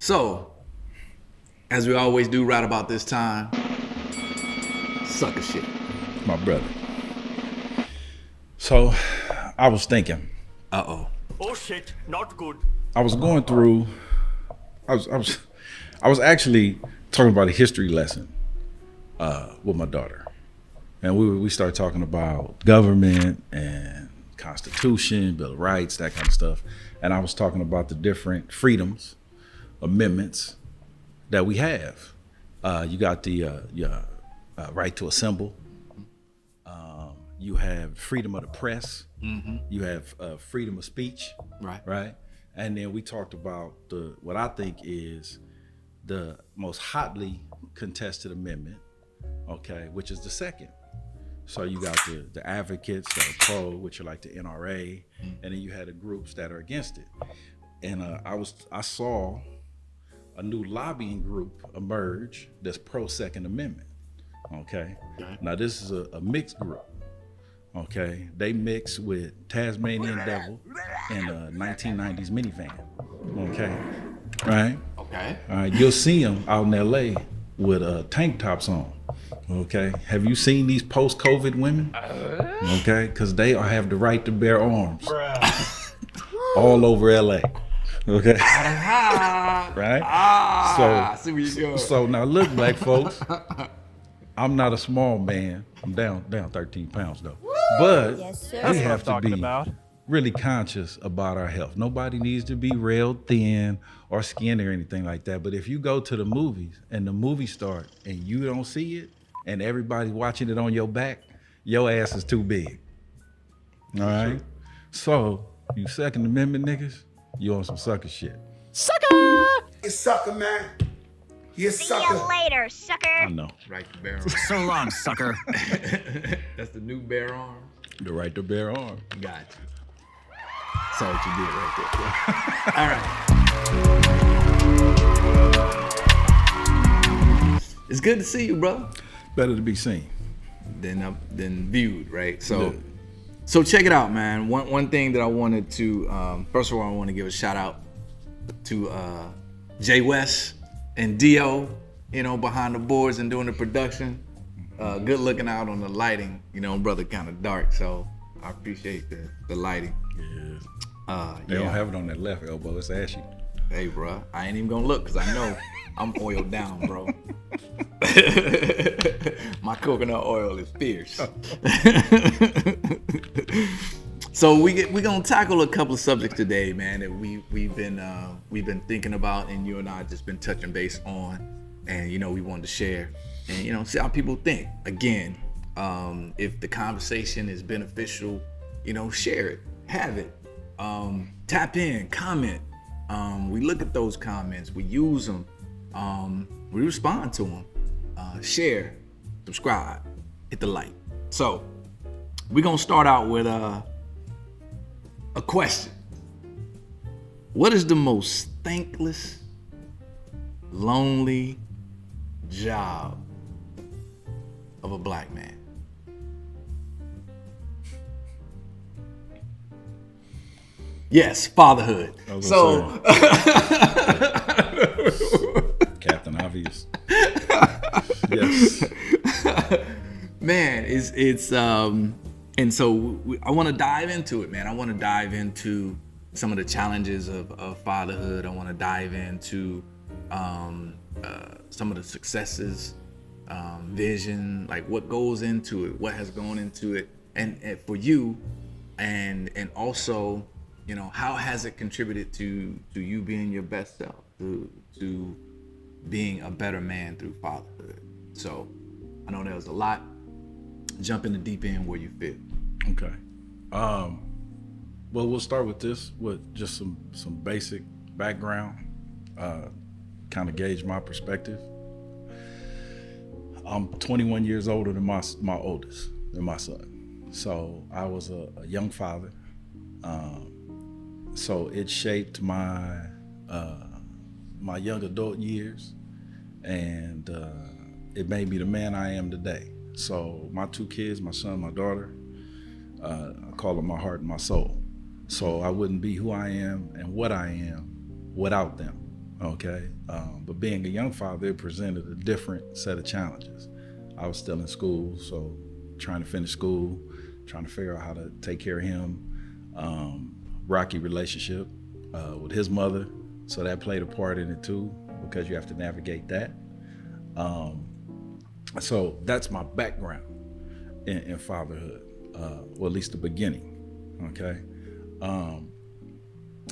So, as we always do right about this time, sucker shit. My brother. So, I was thinking. Uh-oh. Oh shit, not good. I was going through. I was actually talking about a history lesson with my daughter, and we started talking about government and Constitution, Bill of Rights, that kind of stuff. And I was talking about the different freedoms, amendments that we have. You got the right to assemble. You have freedom of the press. Mm-hmm. You have freedom of speech. Right. And then we talked about what I think is the most hotly contested amendment, okay, which is the second. So you got the advocates that are pro, which are like the NRA, and then you had the groups that are against it. And I saw a new lobbying group emerge that's pro Second Amendment. Okay. Now this is a mixed group. Okay. They mix with Tasmanian Devil and a 1990s minivan. Okay. Right. Okay. All right. You'll see them out in LA with tank tops on. Okay. Have you seen these post-COVID women? Okay. Because they have the right to bear arms all over LA. Okay. Right. I see where you go. So now look, black folks, I'm not a small man. I'm down 13 pounds though. But we have to be really conscious about our health. Nobody needs to be railed thin or skinny or anything like that. But if you go to the movies and the movie start and you don't see it and everybody watching it on your back, your ass is too big. All right? So, you Second Amendment niggas, you on some sucker shit. Sucker! You sucker, man. You sucker. See you later, sucker. I know. Right to bear arms. So long, sucker. That's the new bear arm. The right to bear arms. Got you. Saw what you did right there. All right. It's good to see you, bro. Better to be seen than viewed, right? So check it out, man. One thing that I wanted to first of all, I want to give a shout out to Jay West and Dio, behind the boards and doing the production. Good looking out on the lighting, brother, kind of dark, so I appreciate the lighting. Yeah. They don't have it on that left elbow. It's ashy. Hey, bro, I ain't even gonna look because I know I'm oiled down, bro. My coconut oil is fierce. So we gonna tackle a couple of subjects today, man, that we've been thinking about, and you and I just been touching base on, and we wanted to share, and see how people think. Again, if the conversation is beneficial, share it, have it, tap in, comment. We look at those comments, we use them, we respond to them. Share, subscribe, hit the like. So we're gonna start out with a question. What is the most thankless, lonely job of a black man? Yes, fatherhood. So Captain Obvious. Yes. Man, it's and so I want to dive into it, man. I want to dive into some of the challenges of fatherhood. I want to dive into some of the successes, vision, like what goes into it, what has gone into it, and for you, and also, how has it contributed to you being your best self, to being a better man through fatherhood. So I know there was a lot. Jump in the deep end where you feel. Okay. Well, we'll start with this, with just some basic background, kind of gauge my perspective. I'm 21 years older than my oldest, than my son. So I was a young father. So it shaped my young adult years, and it made me the man I am today. So my two kids, my son, my daughter, I call them my heart and my soul. So I wouldn't be who I am and what I am without them. Okay. But being a young father, it presented a different set of challenges. I was still in school, so trying to finish school, trying to figure out how to take care of him. Rocky relationship with his mother, so that played a part in it too, because you have to navigate that. So that's my background in fatherhood, or at least the beginning. Okay.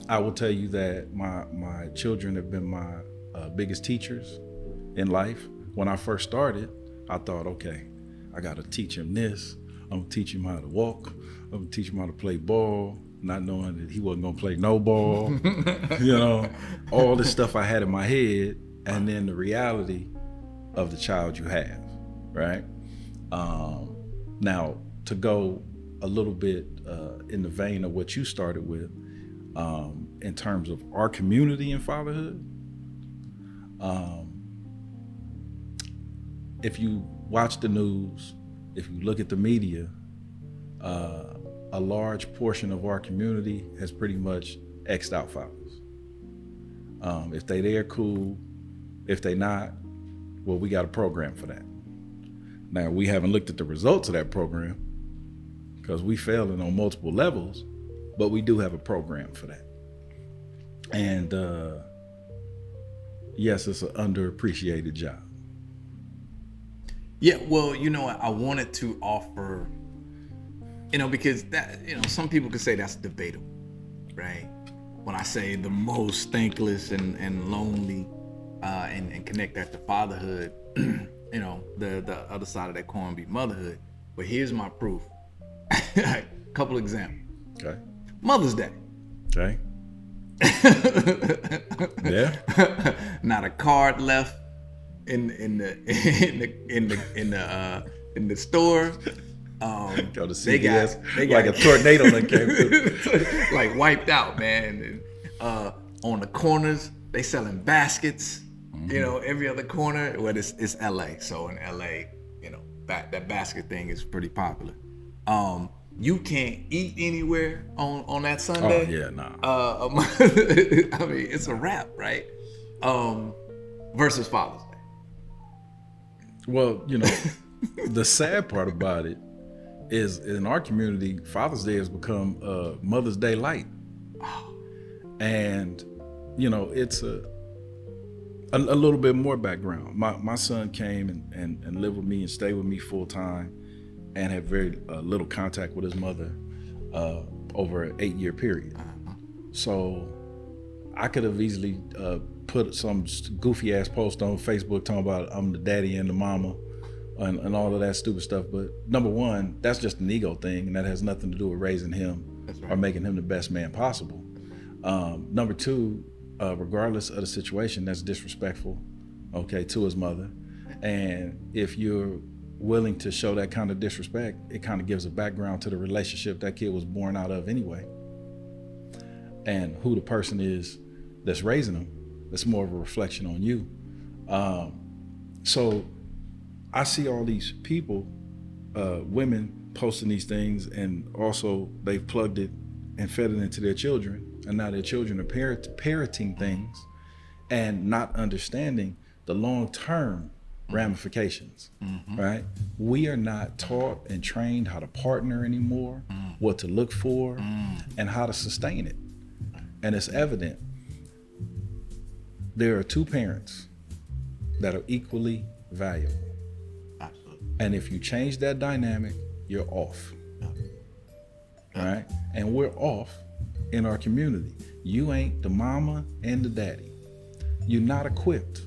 I will tell you that my children have been my biggest teachers in life. When I first started, I thought, okay, I got to teach him this. I'm gonna teach him how to walk. I'm gonna teach him how to play ball, not knowing that he wasn't gonna play no ball. You know, all this stuff I had in my head, and then the reality of the child you have, right? Now, to go a little bit in the vein of what you started with, in terms of our community and fatherhood, if you watch the news, if you look at the media, a large portion of our community has pretty much X'd out fathers. If they there, cool. If they not, well, we got a program for that. Now, we haven't looked at the results of that program because we failing on multiple levels, but we do have a program for that. And yes, it's an underappreciated job. Yeah, well, I wanted to offer, because that, some people could say that's debatable, right? When I say the most thankless and lonely, and connect that to fatherhood, the other side of that coin be motherhood. But here's my proof. A couple examples. Okay. Mother's Day. Okay. Yeah. Not a card left in the store. Go to They got CVS like a tornado that came through. like wiped out, man. And, on the corners, they selling baskets. Every other corner. Well, it's LA, so in LA, that basket thing is pretty popular. You can't eat anywhere on that Sunday. Oh yeah, nah. I mean, it's a wrap, right? Versus Father's Day. Well, the sad part about it is in our community, Father's Day has become Mother's Day light. And, it's a little bit more background. My son came and lived with me and stayed with me full time and had very little contact with his mother over an 8-year period. So I could have easily put some goofy ass post on Facebook talking about I'm the daddy and the mama and all of that stupid stuff. But number one, that's just an ego thing, and that has nothing to do with raising him or making him the best man possible. Number two, regardless of the situation, that's disrespectful, okay, to his mother. And if you're willing to show that kind of disrespect, it kind of gives a background to the relationship that kid was born out of anyway. And who the person is that's raising them, that's more of a reflection on you. So I see all these people, women posting these things, and also they've plugged it and fed it into their children. And now their children are parroting things and not understanding the long-term ramifications, right? We are not taught and trained how to partner anymore, what to look for, and how to sustain it. And it's evident. There are two parents that are equally valuable. Absolutely. And if you change that dynamic, you're off. Right? And we're off in our community. You ain't the mama and the daddy. You're not equipped,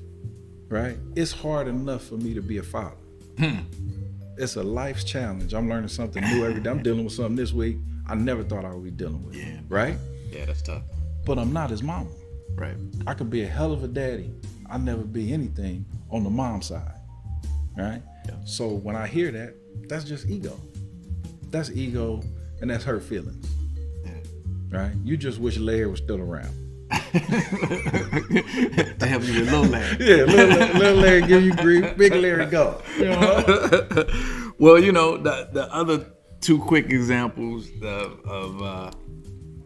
right? It's hard enough for me to be a father. It's a life's challenge. I'm learning something new every day. I'm dealing with something this week I never thought I would be dealing with, right? Yeah, that's tough. But I'm not his mama. Right. I could be a hell of a daddy. I'll never be anything on the mom side, right? Yeah. So when I hear that, that's just ego. That's ego, and that's hurt feelings. Right? You just wish Larry was still around. To help you with Little Larry. Yeah, little Larry give you grief, big Larry go. Well, the other two quick examples of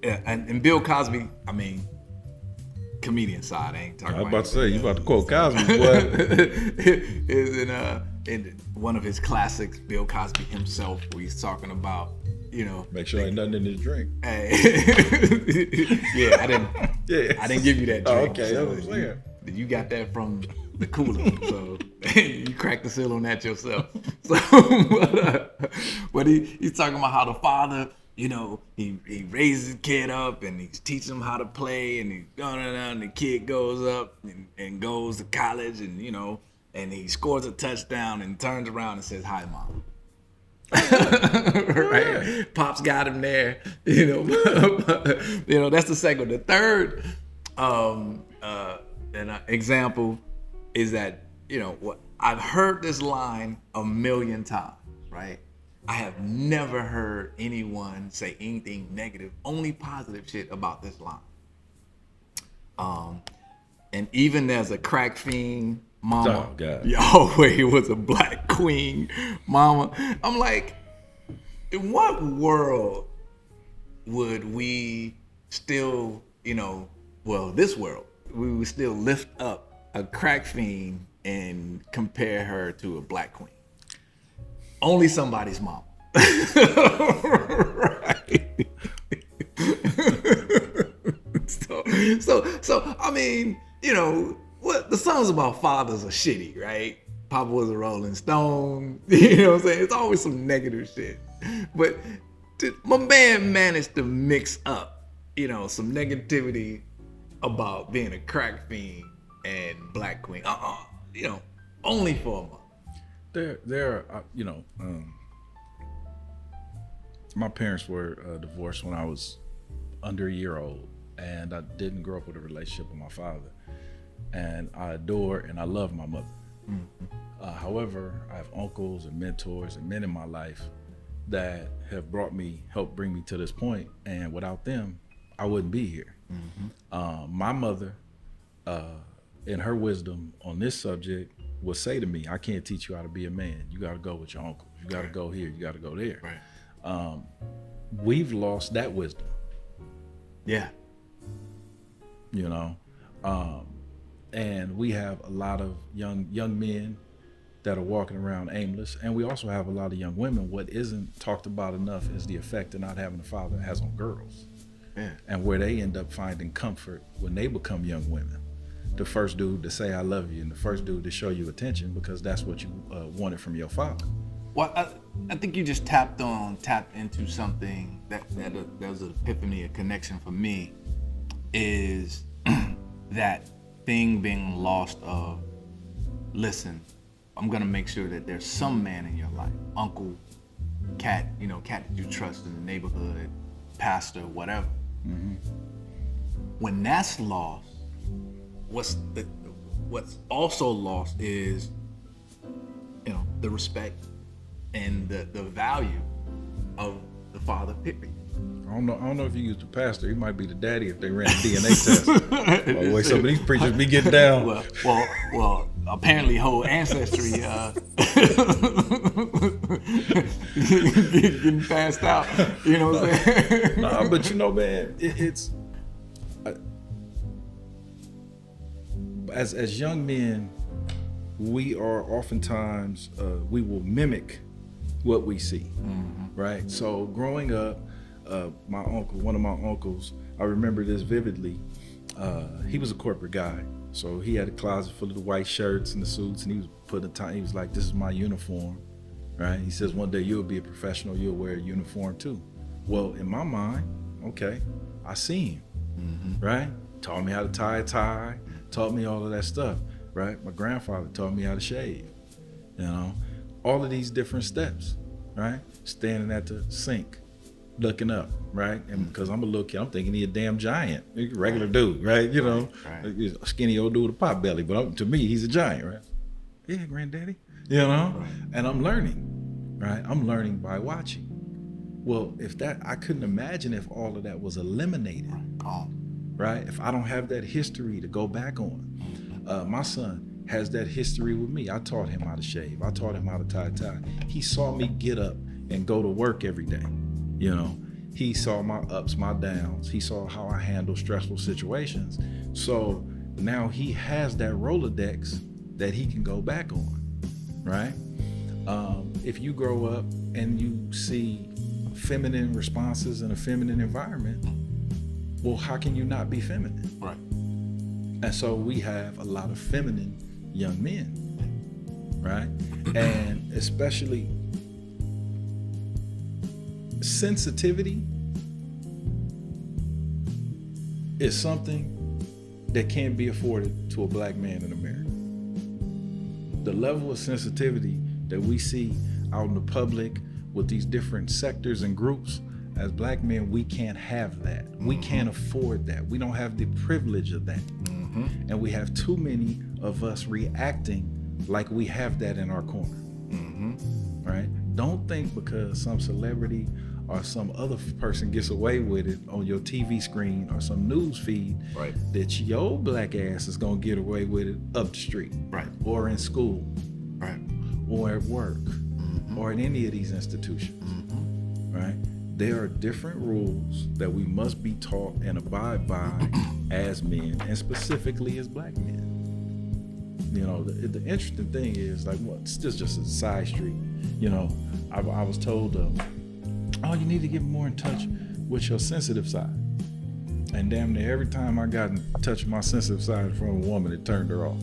and Bill Cosby, I mean, comedian side. I ain't talking I was about about to say, you anything about to quote Cosby, boy. is in one of his classics, Bill Cosby himself, where he's talking about, Make sure ain't nothing in his drink. hey, yeah, I didn't give you that drink. Oh, okay, so that's what I'm saying. you got that from the cooler, so you cracked the seal on that yourself. So, but he's talking about how the father, he raises his kid up and he's teaching him how to play, and he's going and the kid goes up and goes to college, and and he scores a touchdown and turns around and says, "Hi, Mom." Right? Yeah. Pops got him there. That's the second. The third example is that I've heard this line a million times, right? I have never heard anyone say anything negative, only positive shit about this line. And even as a crack fiend mama, Yahweh was a black queen mama. I'm like, in what world would we still, this world, we would still lift up a crack fiend and compare her to a black queen? Only somebody's mama. Right. So I mean, what the songs about fathers are shitty, right? Papa was a Rolling Stone, what I'm saying? It's always some negative shit. But my man managed to mix up, some negativity about being a crack fiend and black queen. Only for a month. There, my parents were divorced when I was under a year old, and I didn't grow up with a relationship with my father. And I adore and I love my mother. Mm-hmm. However, I have uncles and mentors and men in my life that have helped bring me to this point, and without them, I wouldn't be here. Mm-hmm. My mother, in her wisdom on this subject, would say to me, "I can't teach you how to be a man. You got to go with your uncles. You got to go here. You got to go there." Right. We've lost that wisdom. Yeah. And we have a lot of young men that are walking around aimless, and we also have a lot of young women. What isn't talked about enough is the effect that not having a father has on girls. Yeah. And where they end up finding comfort when they become young women. The first dude to say "I love you" and the first dude to show you attention because that's what you wanted from your father. Well, I think you just tapped into something that was an epiphany, a connection for me, is that thing being lost of, listen, I'm gonna make sure that there's some man in your life, uncle, cat that you trust in the neighborhood, pastor, whatever. Mm-hmm. When that's lost, what's also lost is, the respect and the value of the father, period. I don't know if you use the pastor. He might be the daddy if they ran a DNA test. By the way, some of these preachers be getting down. Well, apparently whole ancestry getting passed out. You know what I'm saying? Nah, but man, it's as young men, we are oftentimes we will mimic what we see, right? So growing up, my uncle, one of my uncles, I remember this vividly. He was a corporate guy, so he had a closet full of the white shirts and the suits, and he was putting time. He was like, "This is my uniform," right? He says, "One day you'll be a professional. You'll wear a uniform too." Well, in my mind, okay, I see him, right? Taught me how to tie a tie, taught me all of that stuff, right? My grandfather taught me how to shave, all of these different steps, right? Standing at the sink, looking up, right? And because I'm a little kid, I'm thinking he a damn giant, a regular dude, right? Right. A skinny old dude with a pot belly, but to me, he's a giant, right? Yeah, granddaddy, Right. And I'm learning, right? I'm learning by watching. Well, I couldn't imagine if all of that was eliminated, right? If I don't have that history to go back on. My son has that history with me. I taught him how to shave. I taught him how to tie a tie. He saw me get up and go to work every day. He saw my ups, my downs. He saw how I handle stressful situations. So now he has that Rolodex that he can go back on, right? If you grow up and you see feminine responses in a feminine environment, well, how can you not be feminine? Right. And so we have a lot of feminine young men, right? And especially sensitivity is something that can't be afforded to a black man in America. The level of sensitivity that we see out in the public with these different sectors and groups, as black men, we can't have that. We can't afford that. We don't have the privilege of that. And we have too many of us reacting like we have that in our corner, right? Don't think because some celebrity or some other person gets away with it on your TV screen or some news feed, Right. that your black ass is gonna get away with it up the street, Right. or in school, Right. or at work, or in any of these institutions, right? There are different rules that we must be taught and abide by as men, and specifically as black men. You know, the interesting thing is, like, well, it's just a side street. You know, I was told, oh, you need to get more in touch with your sensitive side. And damn near every time I got in touch with my sensitive side from a woman, it turned her off.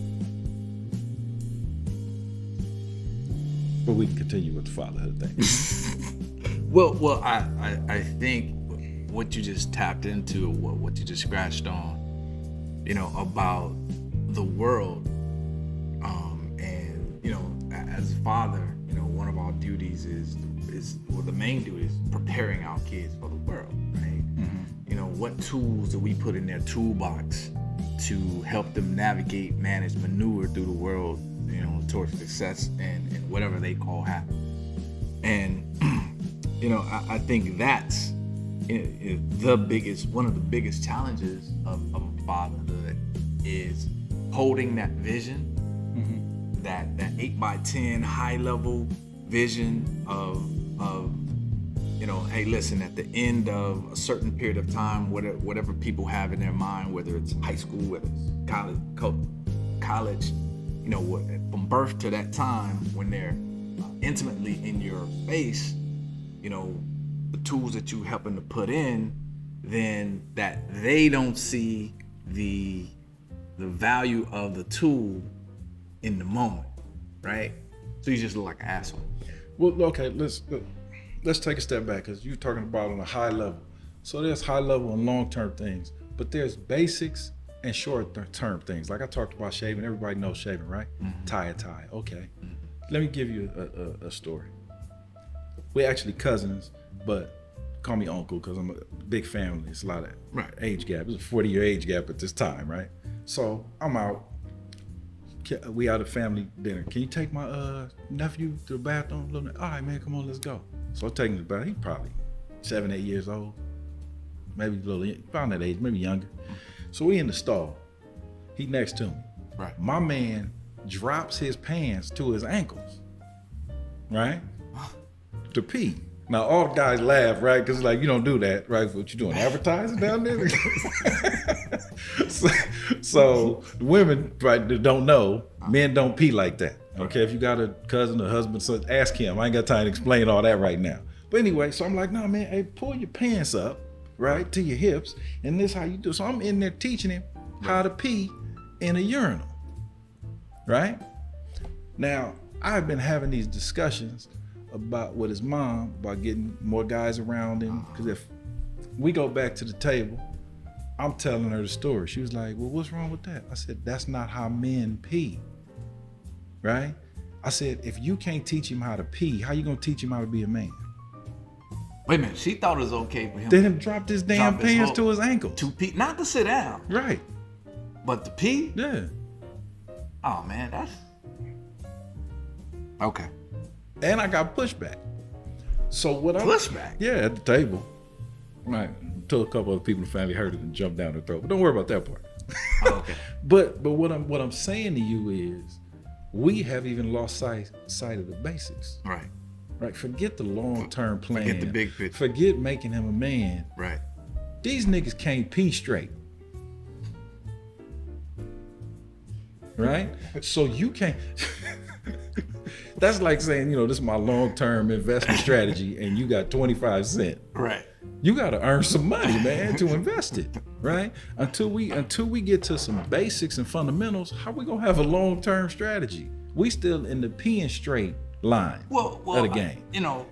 But we can continue with the fatherhood thing. Well, I think what you just tapped into, what you just scratched on, you know, about the world, and you know, as a father, you know, one of our duties is the main duty is preparing our kids for the world, right? You know, what tools do we put in their toolbox to help them navigate, manage, maneuver through the world, you know, towards success and whatever they call happy. And you know, I think that's one of the biggest challenges of fatherhood is holding that vision, that 8x10 high level vision of you know, hey, listen, at the end of a certain period of time, whatever people have in their mind, whether it's high school, whether it's college, you know, from birth to that time when they're intimately in your face, you know, the tools that you help them to put in, then that they don't see the value of the tool in the moment, right? So you just look like an asshole. Well, okay, let's take a step back, because you're talking about on a high level. So there's high level and long-term things, but there's basics and short-term things. Like I talked about shaving. Everybody knows shaving, right? Tie a tie. Okay. Let me give you a story. We're actually cousins, but call me uncle because I'm a big family. It's a lot of age gap. It's a 40-year age gap at this time, right? So I'm out. We out at family dinner. Can you take my nephew to the bathroom? All right, man, come on, let's go. So I take him to the bathroom. He's probably 7, 8 years old, maybe a little, around that age, maybe younger. So we in the stall. He next to me. Right. My man drops his pants to his ankles, right? To pee. Now all the guys laugh, right? Because like, you don't do that, right? What you doing, advertising down there? so the women, right, that don't know, men don't pee like that. Okay, if you got a cousin or husband, so ask him. I ain't got time to explain all that right now. But anyway, so I'm like, no, man, hey, pull your pants up, right, to your hips, and this is how you do. So I'm in there teaching him how to pee in a urinal, right? Now, I've been having these discussions with his mom about getting more guys around him, because if we go back to the table, I'm telling her the story. She was like, well, what's wrong with that? I said, that's not how men pee, right? I said, if you can't teach him how to pee, how you gonna teach him how to be a man? Wait a minute, she thought it was okay for him. Then him drop his damn pants to his ankles. To pee, not to sit down. Right. But to pee? Yeah. Oh man, that's okay. And I got pushback. So what Pushback? Yeah, at the table. Right. Until a couple of people in the family heard it and jumped down the throat. But don't worry about that part. Oh, okay. But what I'm saying to you is, we have even lost sight of the basics. Right. Right. Forget the long-term plan. Forget the big picture. Forget making him a man. Right. These niggas can't pee straight. right? So you can't. That's like saying, you know, this is my long-term investment strategy, and you got 25 cents. Right. You got to earn some money, man, to invest it, right? Until we get to some basics and fundamentals, how we gonna have a long-term strategy? We still in the peeing straight line Well, of the game. you know.